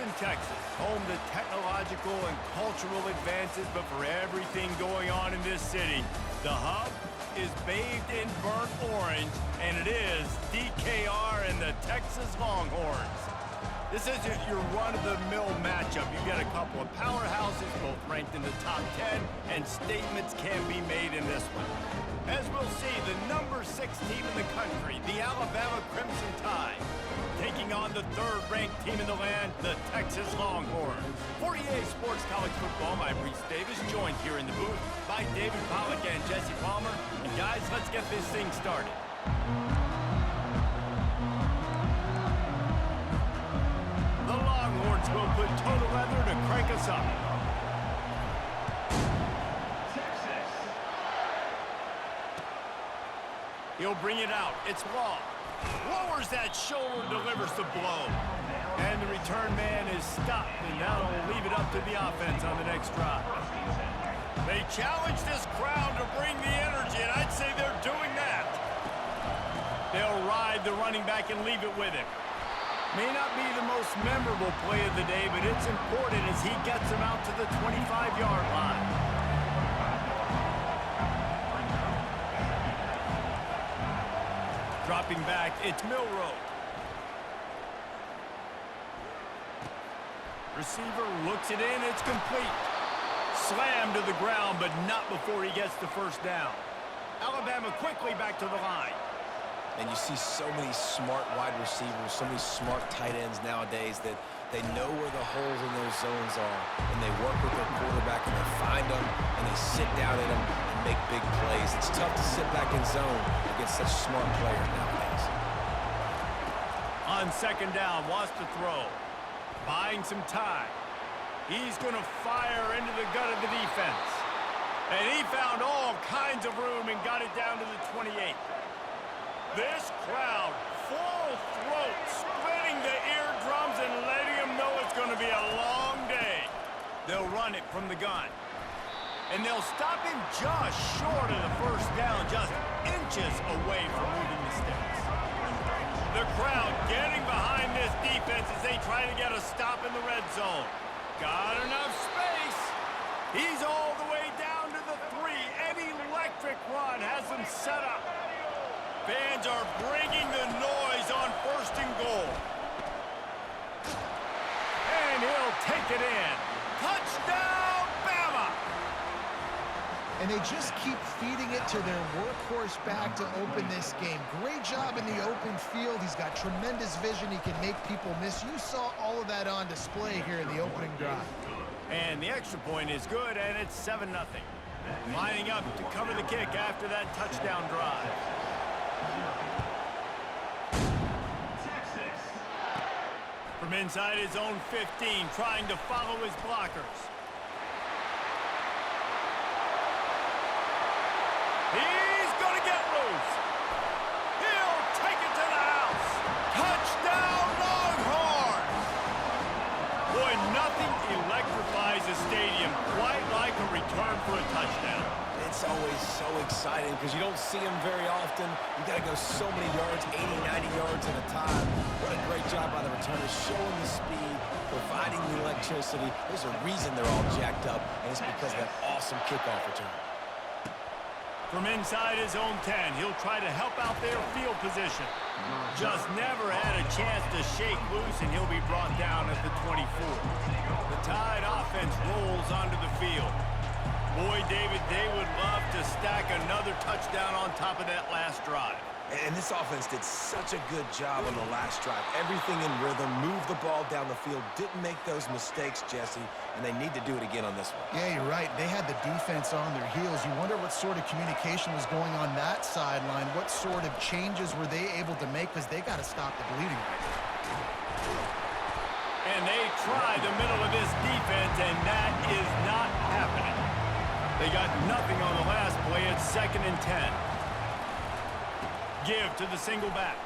Houston, Texas, home to technological and cultural advances, but for everything going on in this city, the hub is bathed in burnt orange, and it is DKR and the Texas Longhorns. This isn't your run-of-the-mill matchup. You get a couple of powerhouses, both ranked in the top 10, and statements can be made in this one. As we'll see, the number 6 team in the country, the Alabama Crimson Tide, taking on the 3rd-ranked team in the land, the Texas Longhorns. For EA Sports College Football, I'm Reese Davis, joined here in the booth by David Pollack and Jesse Palmer. And guys, let's get this thing started. The Longhorns will put total leather to crank us up. Texas. He'll bring it out. It's Law. Lowers that shoulder, delivers the blow. And the return man is stopped, and now they'll leave it up to the offense on the next drive. They challenge this crowd to bring the energy, and I'd say they're doing that. They'll ride the running back and leave it with him. May not be the most memorable play of the day, but it's important as he gets him out to the 25-yard line. Dropping back, it's Milroe. Receiver looks it in, it's complete. Slammed to the ground, but not before he gets the first down. Alabama quickly back to the line. And you see so many smart wide receivers, so many smart tight ends nowadays that they know where the holes in those zones are, and they work with their quarterback, and they find them, and they sit down in them and make big plays. It's tough to sit back in zone against such smart players nowadays. On 2nd down, wants to throw. Buying some time. He's going to fire into the gut of the defense. And he found all kinds of room and got it down to the 28. This crowd, full throat, splitting the eardrums and letting them know it's going to be a long day. They'll run it from the gun. And they'll stop him just short of the first down, just inches away from moving the sticks. The crowd getting behind this defense as they try to get a stop in the red zone. Got enough space. He's all the way down to the 3. An electric run has him set up. Fans are bringing the noise on 1st and goal. And he'll take it in. Touchdown, Bama! And they just keep feeding it to their workhorse back to open this game. Great job in the open field. He's got tremendous vision. He can make people miss. You saw all of that on display here in the opening drive. And the extra point is good, and it's 7-0. Lining up to cover the kick after that touchdown drive. Texas. From inside his own 15, trying to follow his blockers. He's going to get loose. He'll take it to the house. Touchdown, Longhorns! Boy, nothing electrifies a stadium quite like a return for a touchdown. It's always so exciting because you don't see them very often. You got to go so many yards, 80, 90 yards at a time. What a great job by the returners, showing the speed, providing the electricity. There's a reason they're all jacked up, and it's because of that awesome kickoff return. From inside his own 10, he'll try to help out their field position. Just never had a chance to shake loose, and he'll be brought down at the 24. The Tide offense rolls onto the field. Boy, David, they would love to stack another touchdown on top of that last drive. And this offense did such a good job on the last drive. Everything in rhythm, moved the ball down the field, didn't make those mistakes, Jesse, and they need to do it again on this one. Yeah, you're right. They had the defense on their heels. You wonder what sort of communication was going on that sideline. What sort of changes were they able to make, because they got to stop the bleeding right now. And they try the middle of this defense, and that is not happening. They got nothing on the last play. It's 2nd and 10. Give to the single back.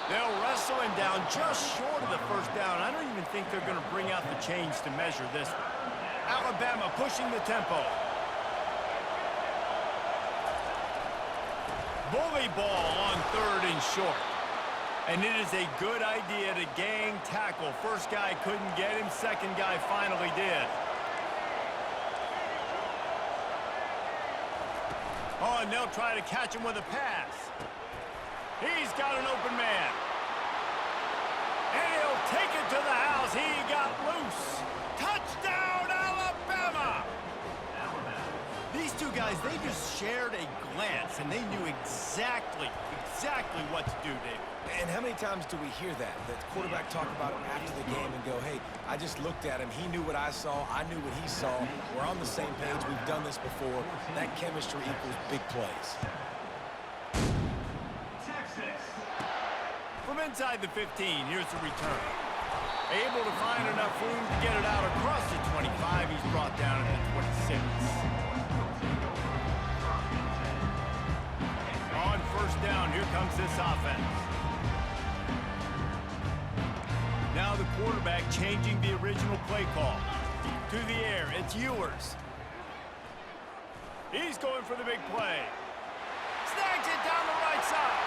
They'll wrestle him down just short of the first down. I don't even think they're going to bring out the chains to measure this one. Alabama pushing the tempo. Bully ball on 3rd and short. And it is a good idea to gang tackle. First guy couldn't get him, second guy finally did. Oh, and they'll try to catch him with a pass. He's got an open man. And he'll take it to the house. He got loose. Touchdown, Alabama! These two guys, they just shared a glance, and they knew exactly what to do, David. And how many times do we hear that? The quarterback talk about it after the game and go, hey, I just looked at him. He knew what I saw. I knew what he saw. We're on the same page. We've done this before. That chemistry equals big plays. From inside the 15, here's the return. Able to find enough room to get it out across the 25. He's brought down at the 26. On first down, here comes this offense. Now the quarterback changing the original play call. To the air, it's Ewers. He's going for the big play. Snags it down the right side.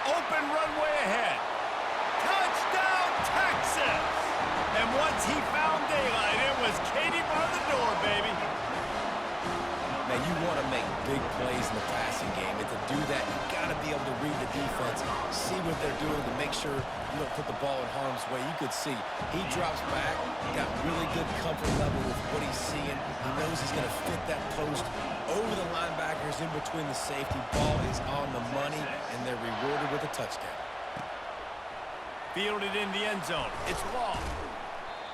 Open runway ahead. Touchdown, Texas! And once he found daylight, it was Katie by the door, baby. Now, you want to make big plays in the passing game, and to do that, you got to be able to read the defense, see what they're doing to make sure you don't put the ball in harm's way. You could see he drops back, got really good comfort level with what he's seeing. He knows he's going to fit that post over the linebackers in between the safety. Ball is on the money, and they're rewarded with a touchdown. Fielded in the end zone. It's long.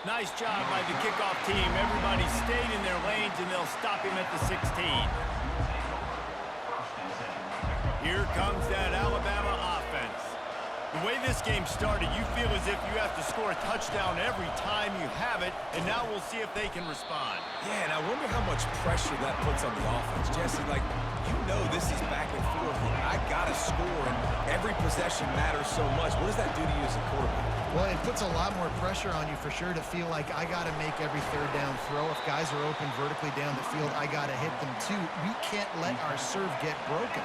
Nice job by the kickoff team. Everybody stayed in their lanes, and they'll stop him at the 16. Here comes that Alabama offense. The way this game started, you feel as if you have to score a touchdown every time you have it, and now we'll see if they can respond. Yeah, and I wonder how much pressure that puts on the offense. Jesse, like, you know this is back and forth. I got to score, and every possession matters so much. What does that do to you as a quarterback? Well, it puts a lot more pressure on you for sure to feel like I got to make every third down throw. If guys are open vertically down the field, I got to hit them too. We can't let our serve get broken.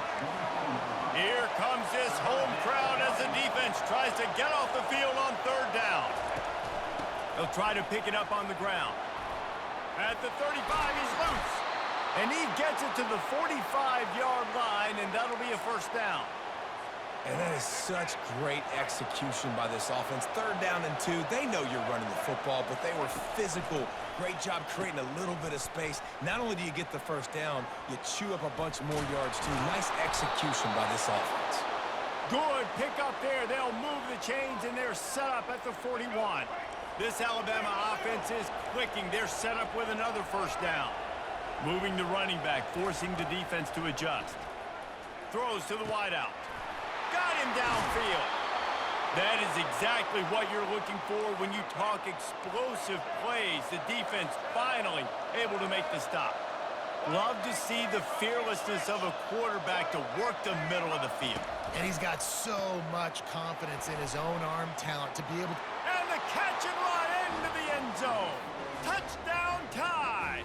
Here comes this home crowd as the defense tries to get off the field on third down. They'll try to pick it up on the ground. At the 35, he's loose. And he gets it to the 45-yard line, and that'll be a first down. And that is such great execution by this offense. Third down and 2. They know you're running the football, but they were physical. Great job creating a little bit of space. Not only do you get the first down, you chew up a bunch more yards, too. Nice execution by this offense. Good pick up there. They'll move the chains, and they're set up at the 41. This Alabama offense is clicking. They're set up with another first down. Moving the running back, forcing the defense to adjust. Throws to the wideout. Got him downfield. That is exactly what you're looking for when you talk explosive plays. The defense finally able to make the stop. Love to see the fearlessness of a quarterback to work the middle of the field. And he's got so much confidence in his own arm talent to be able to... And the catch and run into the end zone. Touchdown tie.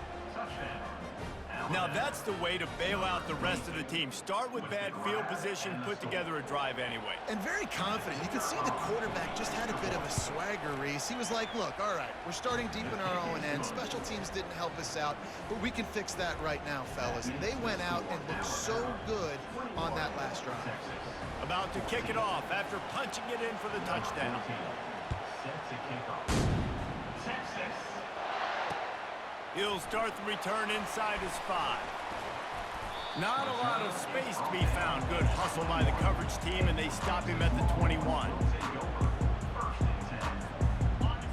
Now that's the way to bail out the rest of the team. Start with bad field position, put together a drive anyway. And very confident. You can see the quarterback just had a bit of a swagger, Reese. He was like, look, all right, we're starting deep in our own end. Special teams didn't help us out, but we can fix that right now, fellas. And they went out and looked so good on that last drive. About to kick it off after punching it in for the touchdown. He'll start the return inside his 5. Not a lot of space to be found. Good hustle by the coverage team, and they stop him at the 21.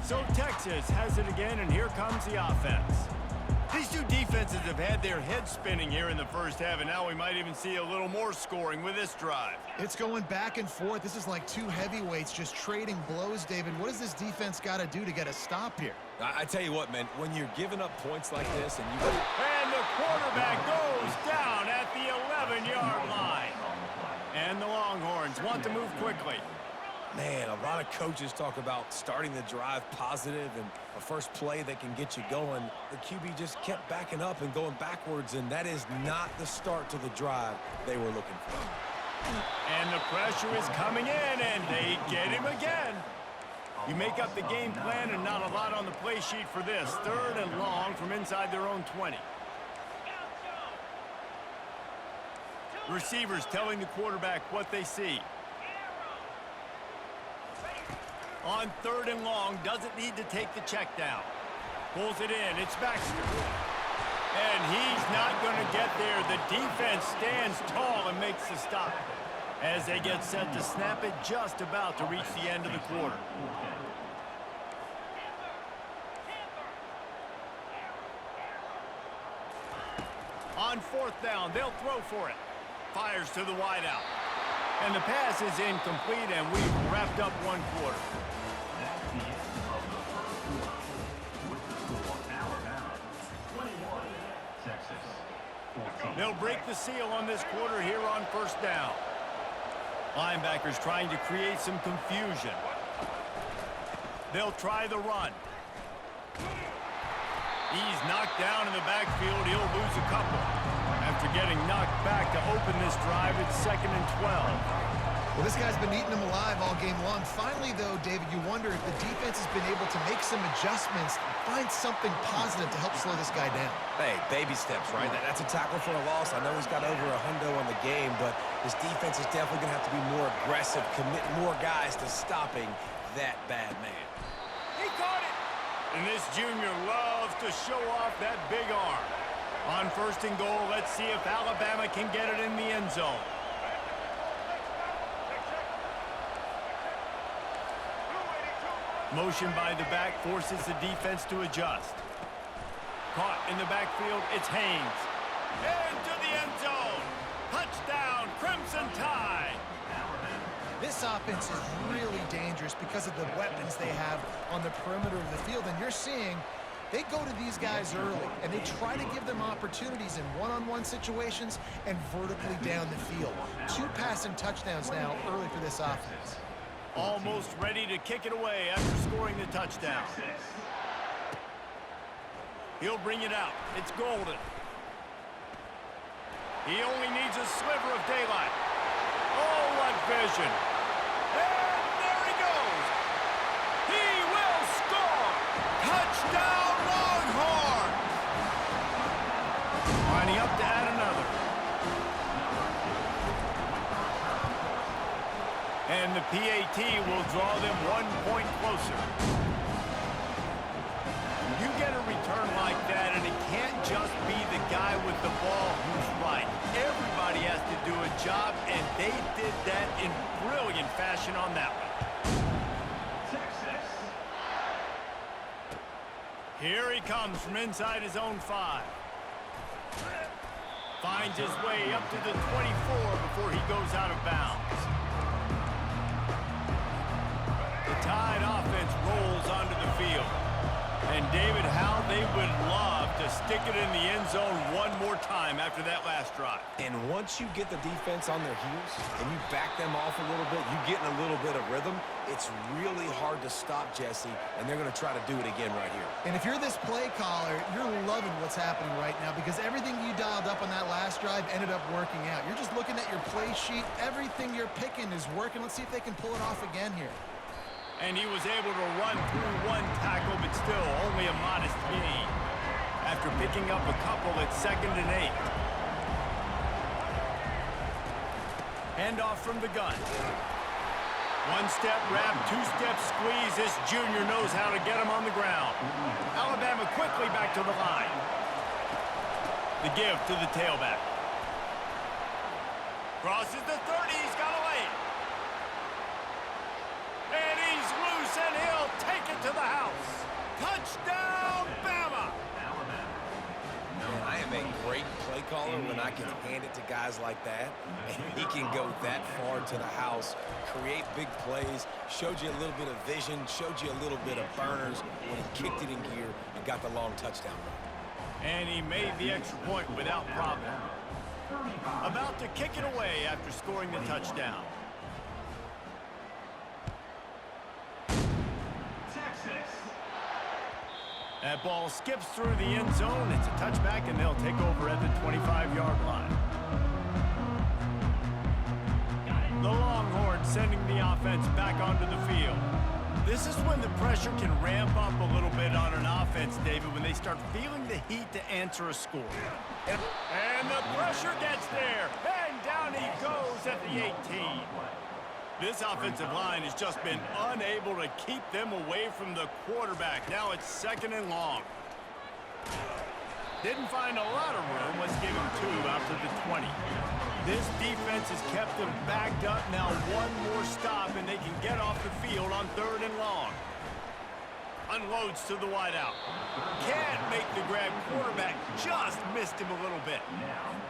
So Texas has it again, and here comes the offense. These two defenses have had their heads spinning here in the first half, and now we might even see a little more scoring with this drive. It's going back and forth. This is like two heavyweights just trading blows, David. What does this defense got to do to get a stop here? I tell you what, man, when you're giving up points like this and you... And the quarterback goes down at the 11-yard line. And the Longhorns want to move quickly. Man, a lot of coaches talk about starting the drive positive and a first play that can get you going. The QB just kept backing up and going backwards, and that is not the start to the drive they were looking for. And the pressure is coming in, and they get him again. You make up the game plan and not a lot on the play sheet for this. 3rd and long from inside their own 20. Receivers telling the quarterback what they see. On 3rd and long, doesn't need to take the check down. Pulls it in, it's Baxter. And he's not going to get there. The defense stands tall and makes the stop. As they get set to snap it, just about to reach the end of the quarter. On 4th down, they'll throw for it. Fires to the wideout. And the pass is incomplete, and we've wrapped up 1 quarter. They'll break the seal on this quarter here on 1st down. Linebackers trying to create some confusion. They'll try the run. He's knocked down in the backfield. He'll lose a couple. After getting knocked back to open this drive, it's 2nd and 12. Well, this guy's been eating them alive all game long. Finally, though, David, you wonder if the defense has been able to make some adjustments, find something positive to help slow this guy down. Hey, baby steps, right? That's a tackle for a loss. I know he's got over a hundo on the game, but this defense is definitely going to have to be more aggressive, commit more guys to stopping that bad man. He caught it! And this junior loves to show off that big arm. On 1st and goal, let's see if Alabama can get it in the end zone. Motion by the back forces the defense to adjust. Caught in the backfield, it's Haynes. Into the end zone. Touchdown, Crimson Tide. This offense is really dangerous because of the weapons they have on the perimeter of the field. And you're seeing they go to these guys early, and they try to give them opportunities in one-on-one situations and vertically down the field. 2 passing touchdowns now early for this offense. Almost ready to kick it away after scoring the touchdown. He'll bring it out. It's Golden. He only needs a sliver of daylight. Oh, what vision. And there he goes. He will score. Touchdown, Longhorns. Lining up to add another. And the PAT will draw them 1 point closer. You get a return like that, and it can't just be the guy with the ball who's right. Everybody has to do a job, and they did that in brilliant fashion on that one. Here he comes from inside his own 5. Finds his way up to the 24 before he goes out of bounds. The Tide offense rolls onto the field. And David, how they would love to stick it in the end zone one more time after that last drive. And once you get the defense on their heels and you back them off a little bit, you get in a little bit of rhythm, it's really hard to stop, Jesse, and they're going to try to do it again right here. And if you're this play caller, you're loving what's happening right now because everything you dialed up on that last drive ended up working out. You're just looking at your play sheet. Everything you're picking is working. Let's see if they can pull it off again here. And he was able to run through 1 tackle, but still only a modest gain. After picking up a couple at 2nd and 8. Handoff from the gun. 1-step wrap, 2-step squeeze. This junior knows how to get him on the ground. Alabama quickly back to the line. The give to the tailback. Crosses the 30, he's got to lay it. And he's loose, and he'll take it to the house. Touchdown, Bama! Man, I am a great play caller when I can hand it to guys like that. And he can go that far to the house, create big plays, showed you a little bit of vision, showed you a little bit of burners when he kicked it in gear and got the long touchdown run. And he made the extra point without problem. About to kick it away after scoring the touchdown. That ball skips through the end zone. It's a touchback, and they'll take over at the 25-yard line. sending the offense back onto the field. This is when the pressure can ramp up a little bit on an offense, David, when they start feeling the heat to answer a score. And the pressure gets there, and down he goes at the 18. This offensive line has just been unable to keep them away from the quarterback. Now it's 2nd and long. Didn't find a lot of room. Let's give him 2 out to the 20. This defense has kept them backed up. Now one more stop, and they can get off the field on 3rd and long. Unloads to the wideout. Can't make the grab. Quarterback just missed him a little bit.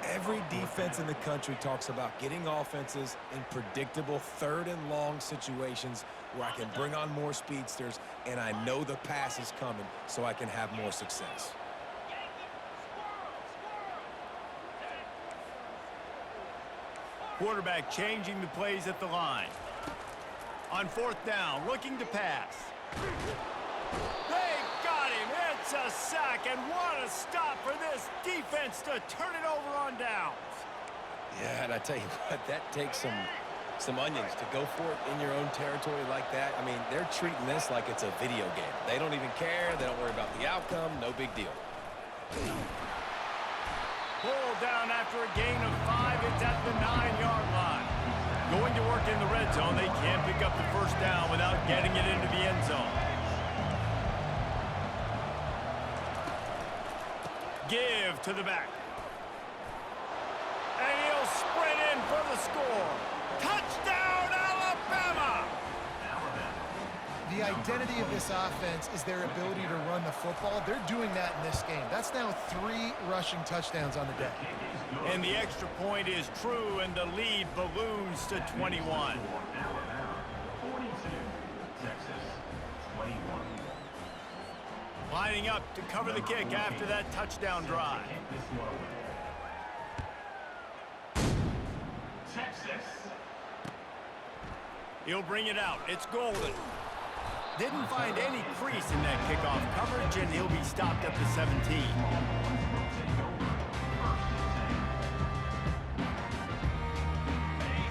Every defense in the country talks about getting offenses in predictable 3rd and long situations where I can bring on more speedsters, and I know the pass is coming, so I can have more success. Quarterback changing the plays at the line. On 4th down, looking to pass. They got him. It's a sack, and what a stop for this defense to turn it over on downs. Yeah, and I tell you what, that takes some onions to go for it in your own territory like that. I mean, they're treating this like it's a video game. They don't even care. They don't worry about the outcome. No big deal. Pulled down after a gain of 5. It's at the 9-yard line. Going to work in the red zone. They can't pick up the 1st down without getting it into the end zone. Give to the back. And he'll sprint in for the score. Touchdown, Alabama! The identity of this offense is their ability to run the football. They're doing that in this game. That's now 3 rushing touchdowns on the day. And the extra point is true, and the lead balloons to 21. Lining up to cover the kick after that touchdown drive. He'll bring it out. It's Golden. Didn't find any crease in that kickoff coverage, and he'll be stopped at the 17.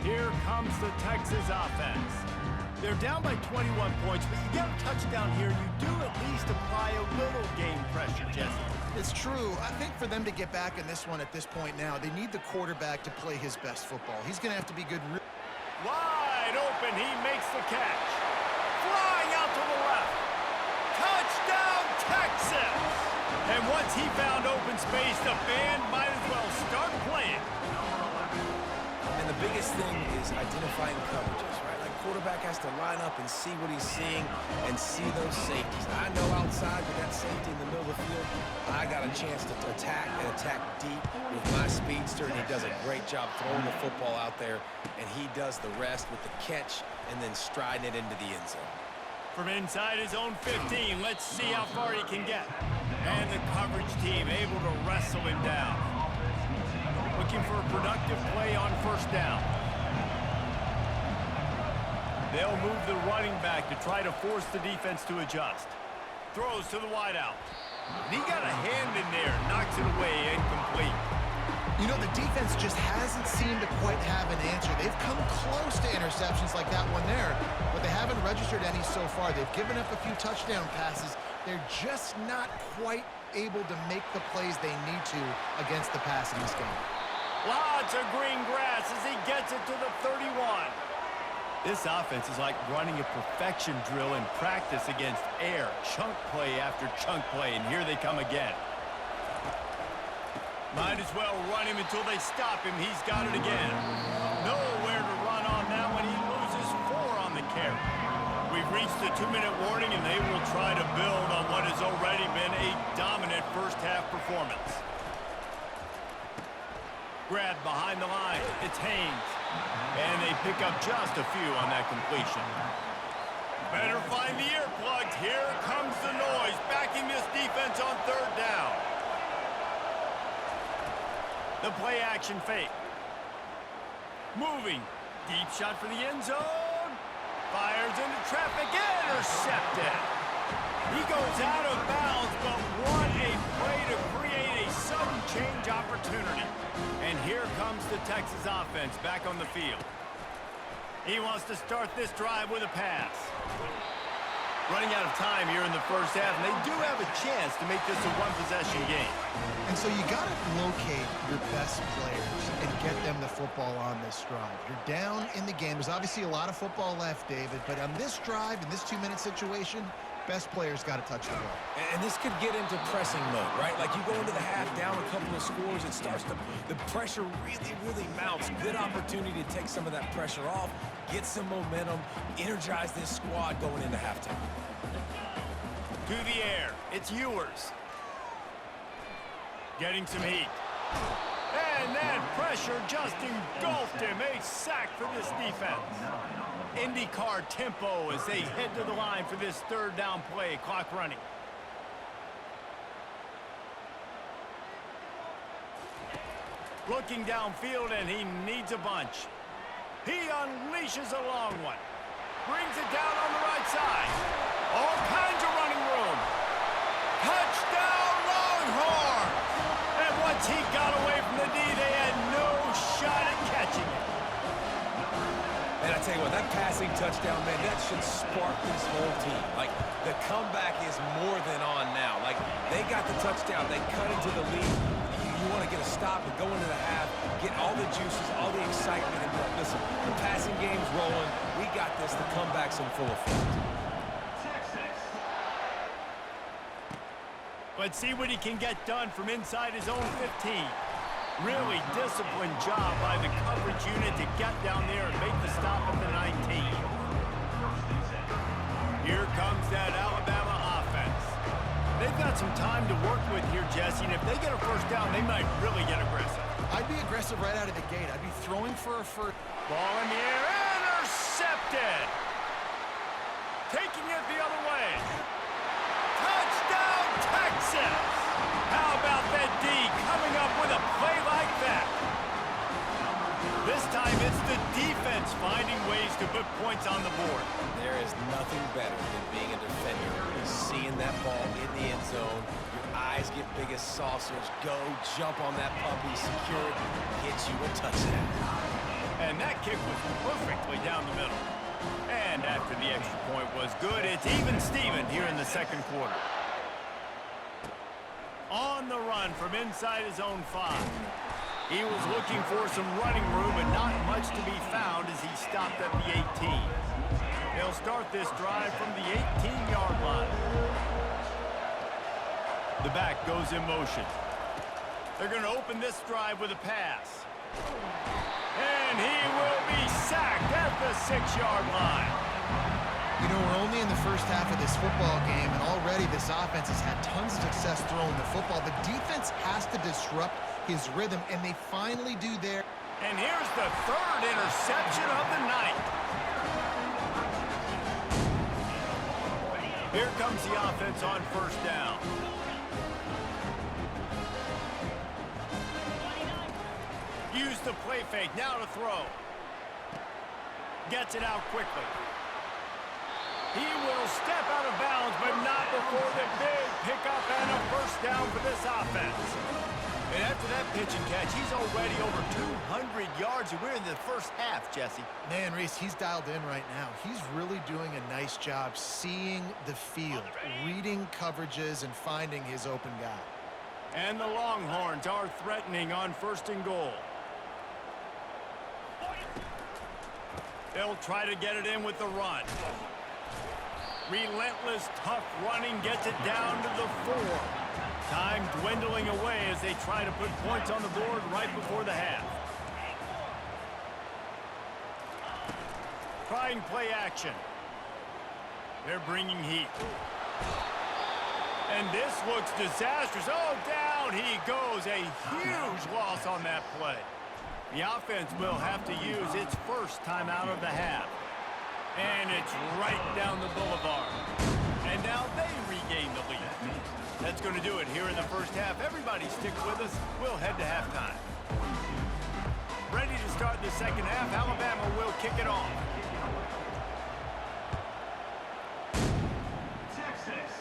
Here comes the Texas offense. They're down by 21 points, but you get a touchdown here, you do at least apply a little game pressure, Jesse. It's true. I think for them to get back in this one at this point now, they need the quarterback to play his best football. He's going to have to be good. Wide open, he makes the catch. Flying out to the left. Touchdown, Texas! And once he found open space, the band might as well start playing. And the biggest thing is identifying coverages, right? Like, quarterback has to line up and see what he's seeing and see those safeties. I know outside with that safety in the middle of the field, I got a chance to attack and attack deep with my speedster, and he does a great job throwing the football out there, and he does the rest with the catch and then striding it into the end zone. From inside his own 15, let's see how far he can get. And the coverage team able to wrestle him down. Looking for a productive play on 1st down. They'll move the running back to try to force the defense to adjust. Throws to the wideout. He got a hand in there, knocks it away, incomplete. You know, the defense just hasn't seemed to quite have an answer. They've come close to interceptions like that one there, but they haven't registered any so far. They've given up a few touchdown passes. They're just not quite able to make the plays they need to against the pass in this game. Lots of green grass as he gets it to the 31. This offense is like running a perfection drill in practice against air. Chunk play after chunk play, and here they come again. Might as well run him until they stop him. He's got it again. Nowhere to run on that one. He loses 4 on the carry. We've reached the 2-minute warning, and they will try to build on what has already been a dominant first-half performance. Grab behind the line. It's Haynes. And they pick up just a few on that completion. Better find the earplugs. Here comes the noise, backing this defense on 3rd down. The play action fake. Moving. Deep shot for the end zone. Fires into traffic. Intercepted. He goes out of bounds, but what a play to create a sudden change opportunity. And here comes the Texas offense back on the field. He wants to start this drive with a pass. Running out of time here in the first half, and they do have a chance to make this a one-possession game. And so you got to locate your best players and get them the football on this drive. You're down in the game. There's obviously a lot of football left, David, but on this drive, in this 2-minute situation, best players got to touch the ball. And this could get into pressing mode, right? Like you go into the half down a couple of scores, it starts to, the pressure really mounts. Good opportunity to take some of that pressure off, get some momentum, energize this squad going into halftime. To the air, it's Ewers. Getting some heat. And that pressure just engulfed him. A sack for this defense. IndyCar tempo as they head to the line for this third down play. Clock running. Looking downfield, and he needs a bunch. He unleashes a long one. Brings it down on the right side. All kinds of running room. Touchdown, Longhorn! And once he got away from the knee, they had no shot at catching it. And I tell you what, that passing touchdown, man, that should spark this whole team. Like, the comeback is more than on now. Like, they got the touchdown. They cut into the lead. You want to get a stop and go into the half, get all the juices, all the excitement. And listen, the passing game's rolling. We got this. The comeback's in full effect. Let's see what he can get done from inside his own 15. Really disciplined job by the coverage unit to get down there and make the stop at the 19. Here comes that Alabama offense. They've got some time to work with here, Jesse, and if they get a first down, they might really get aggressive. I'd be aggressive right out of the gate. I'd be throwing for a first. Ball in the air, intercepted. Taking it the other way. Touchdown, Texas! How about that D coming up with a play like that? This time it's the defense finding ways to put points on the board. There is nothing better than being a defender. Seeing that ball in the end zone, your eyes get big as saucers. Go, jump on that puppy, secure it, get you a touchdown. And that kick was perfectly down the middle. And after the extra point was good, it's even Steven here in the second quarter. On the run from inside his own 5. He was looking for some running room, but not much to be found as he stopped at the 18. They'll start this drive from the 18-yard line. The back goes in motion. They're going to open this drive with a pass. And he will be sacked at the 6-yard line. You know, we're only in the first half of this football game, and already this offense has had tons of success throwing the football. The defense has to disrupt his rhythm, and they finally do there. And here's the third interception of the night. Here comes the offense on first down. Use the play fake, now to throw. Gets it out quickly. He will step out of bounds, but not before the big pickup and a first down for this offense. And after that pitch and catch, he's already over 200 yards, and we're in the first half, Jesse. Man, Reese, he's dialed in right now. He's really doing a nice job seeing the field, reading coverages, and finding his open guy. And the Longhorns are threatening on first and goal. They'll try to get it in with the run. Relentless, tough running gets it down to the 4. Time dwindling away as they try to put points on the board right before the half. Trying play action. They're bringing heat. And this looks disastrous. Oh, down he goes. A huge loss on that play. The offense will have to use its first time out of the half. And it's right down the boulevard. And now they regain the lead. That's going to do it here in the first half. Everybody stick with us. We'll head to halftime. Ready to start the second half. Alabama will kick it off. Texas.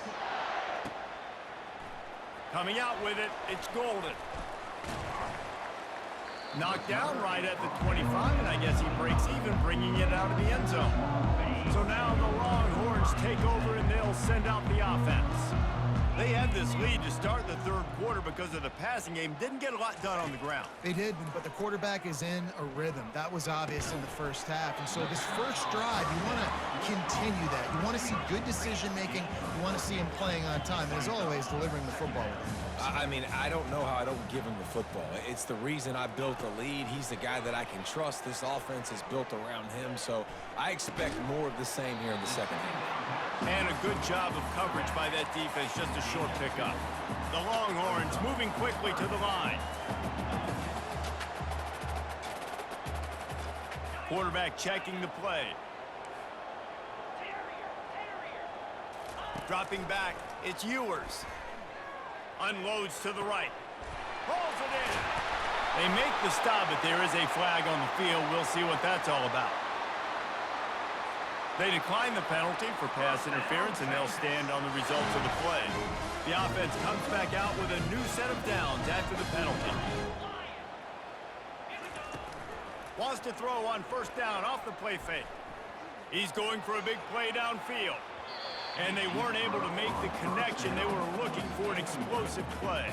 Coming out with it, it's Golden. Knocked down right at the 25, and I guess he breaks even, bringing it out of the end zone. So now the Longhorns take over, and they'll send out the offense. They had this lead to start the third quarter because of the passing game. Didn't get a lot done on the ground. They did, but the quarterback is in a rhythm. That was obvious in the first half. And so this first drive, you want to continue that. You want to see good decision-making. You want to see him playing on time. And as always, delivering the football with him. I mean, I don't know how I don't give him the football. It's the reason I built the lead. He's the guy that I can trust. This offense is built around him, so I expect more of the same here in the second half. And a good job of coverage by that defense, just a short pickup. The Longhorns moving quickly to the line. Quarterback checking the play. Dropping back, it's Ewers. Unloads to the right. Pulls it in. They make the stop, but there is a flag on the field. We'll see what that's all about. They decline the penalty for pass interference, and they'll stand on the results of the play. The offense comes back out with a new set of downs after the penalty. Wants to throw on first down off the play fake. He's going for a big play downfield. And they weren't able to make the connection. They were looking for an explosive play.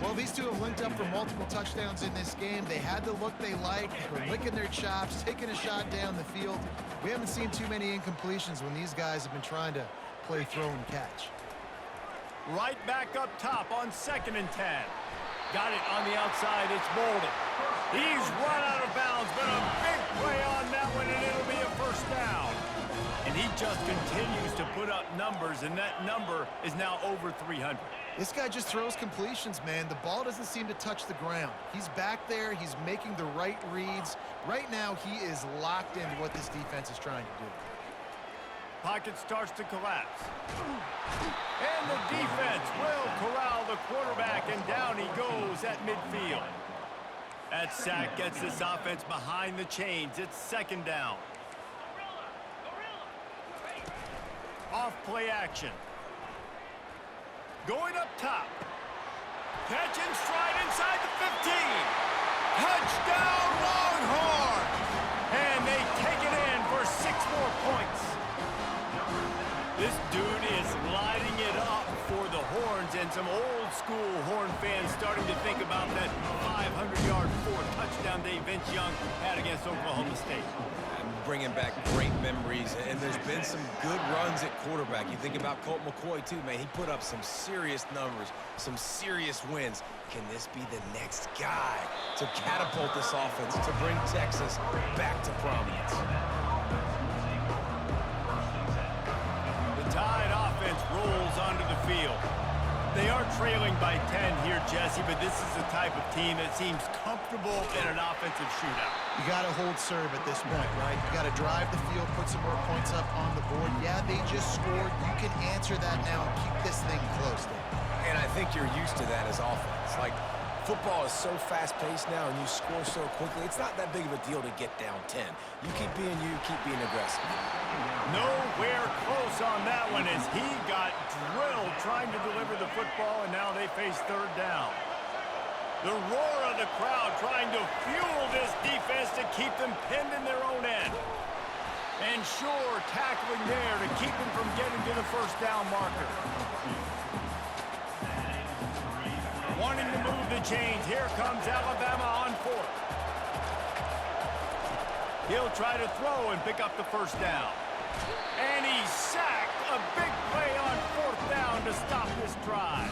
Well, these two have linked up for multiple touchdowns in this game. They had the look they like. They were licking their chops, taking a shot down the field. We haven't seen too many incompletions when these guys have been trying to play throw and catch. Right back up top on 2nd and 10. Got it on the outside. It's Bolden. He's run out of bounds, but a big play on that one, and it'll be a first down. And he just continues to put up numbers, and that number is now over 300. This guy just throws completions, man. The ball doesn't seem to touch the ground. He's back there. He's making the right reads. Right now, he is locked into what this defense is trying to do. Pocket starts to collapse. And the defense will corral the quarterback, and down he goes at midfield. That sack gets this offense behind the chains. It's 2nd down. Off play action. Going up top. Catch and stride inside the 15. Touchdown Longhorns! And they take it in for 6 more points. This dude is lighting it up for the Horns, and some old school Horn fans starting to think about that 500-yard 4-touchdown day Vince Young had against Oklahoma State. Bringing back great memories, and there's been some good runs at quarterback. You think about Colt McCoy too, man. He put up some serious numbers, some serious wins. Can this be the next guy to catapult this offense, to bring Texas back to prominence? The Tide offense rolls onto the field. They are trailing by 10 here, Jesse, but this is the type of team that seems comfortable in an offensive shootout. You got to hold serve at this point, right? You got to drive the field, put some more points up on the board. Yeah, they just scored. You can answer that now and keep this thing close then. And I think you're used to that as offense. Like, football is so fast-paced now, and you score so quickly, it's not that big of a deal to get down 10. You keep being you, keep being aggressive. Nowhere close on that one as he got drilled trying to deliver the football, and now they face 3rd down. The roar of the crowd trying to fuel this defense to keep them pinned in their own end. And sure, tackling there to keep them from getting to the first down marker. Wanting to move the chains, here comes Alabama on 4th. He'll try to throw and pick up the first down. And he's sacked. A big play on 4th down to stop this drive.